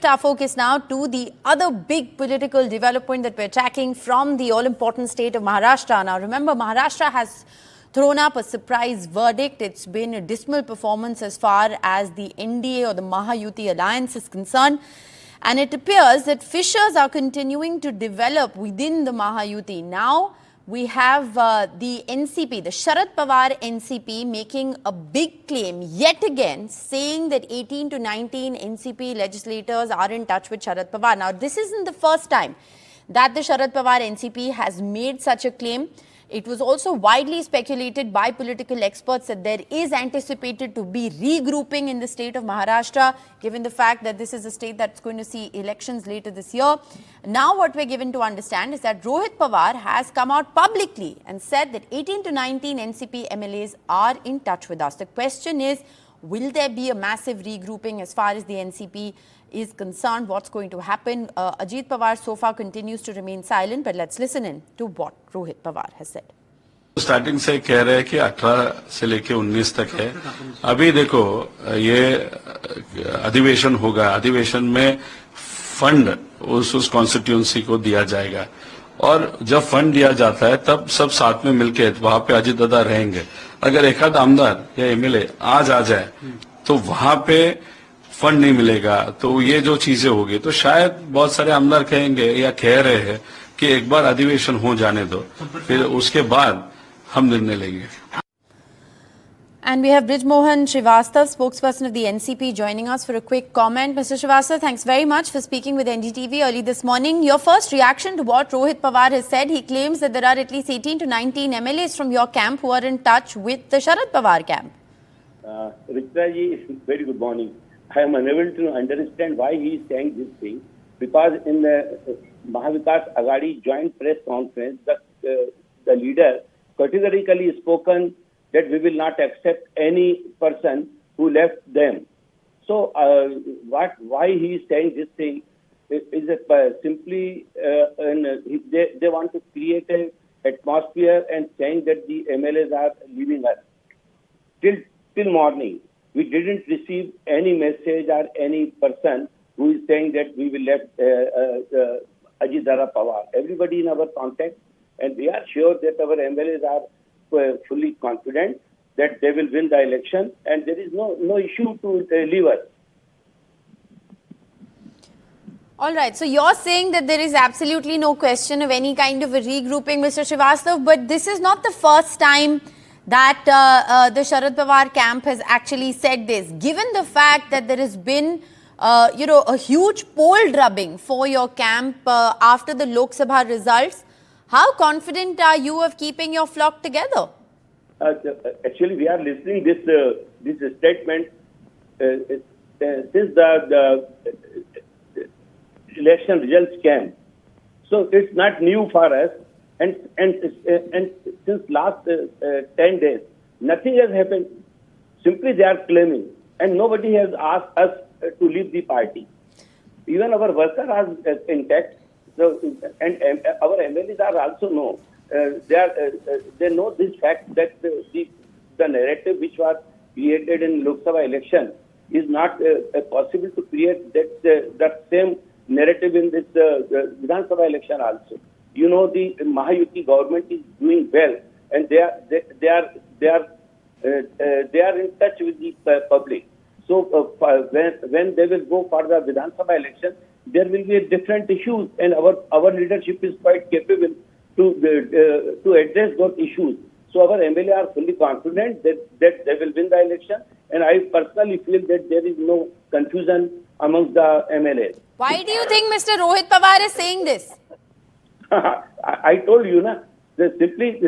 Our focus now to the other big political development that we're tracking from the all-important state of Maharashtra. Now, remember, Maharashtra has thrown up a surprise verdict. It's been a dismal performance as far as the NDA or the Mahayuti alliance is concerned. And it appears that fissures are continuing to develop within the Mahayuti. Now, we have the NCP, the Sharad Pawar NCP, making a big claim yet again, saying that 18 to 19 NCP legislators are in touch with Sharad Pawar. Now, this isn't the first time that the Sharad Pawar NCP has made such a claim. It was also widely speculated by political experts that there is anticipated to be regrouping in the state of Maharashtra, given the fact that this is a state that's going to see elections later this year. Now what we're given to understand is that Rohit Pawar has come out publicly and said that 18 to 19 NCP MLAs are in touch with us. The question is, will there be a massive regrouping as far as the NCP is concerned? What's going to happen? Ajit Pawar so far continues to remain silent, but let's listen in to what Rohit Pawar has said. Starting से कह रहे हैं कि 18 से लेके 19 तक है। अभी देखो, ये अधिवेशन होगा, अधिवेशन में फंड उस कॉन्स्टिट्यूंसी को दिया जाएगा और जब फंड दिया जाता है तब सब साथ में मिलके वहां पे अजीत दादा रहेंगे। अगर एक आध आमदार या एमएलए आज आ जाए तो वहां पे फंड नहीं मिलेगा, तो ये जो चीजें होगी तो शायद बहुत सारे आमदार कहेंगे या कह रहे हैं कि एक बार अधिवेशन हो जाने दो, फिर उसके बाद हम निर्णय लेंगे। And we have Brij Mohan Srivastav, spokesperson of the NCP, joining us for a quick comment. Mr. Srivastav, thanks very much for speaking with NDTV early this morning. Your first reaction to what Rohit Pawar has said. He claims that there are at least 18 to 19 MLAs from your camp who are in touch with the Sharad Pawar camp. Richa ji, very good morning. I am unable to understand why he is saying this thing, because in the Mahavikas Aghadi joint press conference, the leader categorically spoken that we will not accept any person who left them. So, why he is saying this thing is simply they want to create an atmosphere and saying that the MLAs are leaving us. Till morning, we didn't receive any message or any person who is saying that we will left Ajit Dada Pawar. Everybody in our contact, and we are sure that our MLAs are fully confident that they will win the election, and there is no issue to leave us. All right, so you're saying that there is absolutely no question of any kind of a regrouping, Mr. Srivastav, but this is not the first time that the Sharad Pawar camp has actually said this. Given the fact that there has been a huge poll drubbing for your camp after the Lok Sabha results, how confident are you of keeping your flock together? Actually, we are listening this statement since the election results came. So it's not new for us, and since last 10 days, nothing has happened. Simply they are claiming, and nobody has asked us to leave the party. Even our workers are intact. So, and our MLAs are also know. They know this fact that the narrative which was created in Lok Sabha election is not possible to create that same narrative in this Vidhan Sabha election also. You know, the Mahayuti government is doing well, and they are in touch with the public. So when they will go for the Vidhan Sabha election, there will be different issues, and our leadership is quite capable to address those issues. So our MLA are fully confident that they will win the election, and I personally feel that there is no confusion amongst the MLAs. Why do you think Mr. Rohit Pawar is saying this? I told you, that simply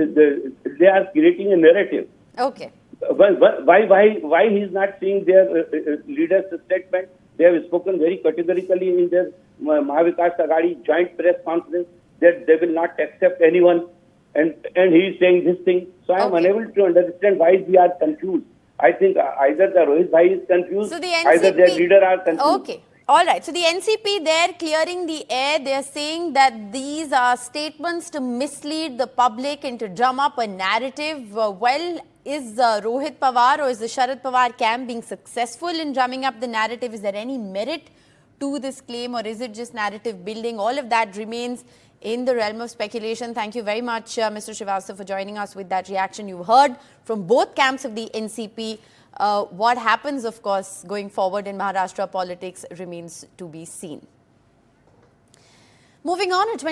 they are creating a narrative. Okay. Why he is not seeing their leader's statement? They have spoken very categorically in their Mahavikas Aghadi joint press conference that they will not accept anyone, and he is saying this thing. So I am unable to understand why we are confused. I think either the Rohit Bhai is confused, so the NCP, either their leader are confused. Okay. All right. So the NCP, they're clearing the air. They're saying that these are statements to mislead the public and to drum up a narrative. Is Rohit Pawar or is the Sharad Pawar camp being successful in drumming up the narrative? Is there any merit to this claim, or is it just narrative building? All of that remains in the realm of speculation. Thank you very much, Mr. Srivastava, for joining us with that reaction. You heard from both camps of the NCP. What happens, of course, going forward in Maharashtra politics remains to be seen. Moving on,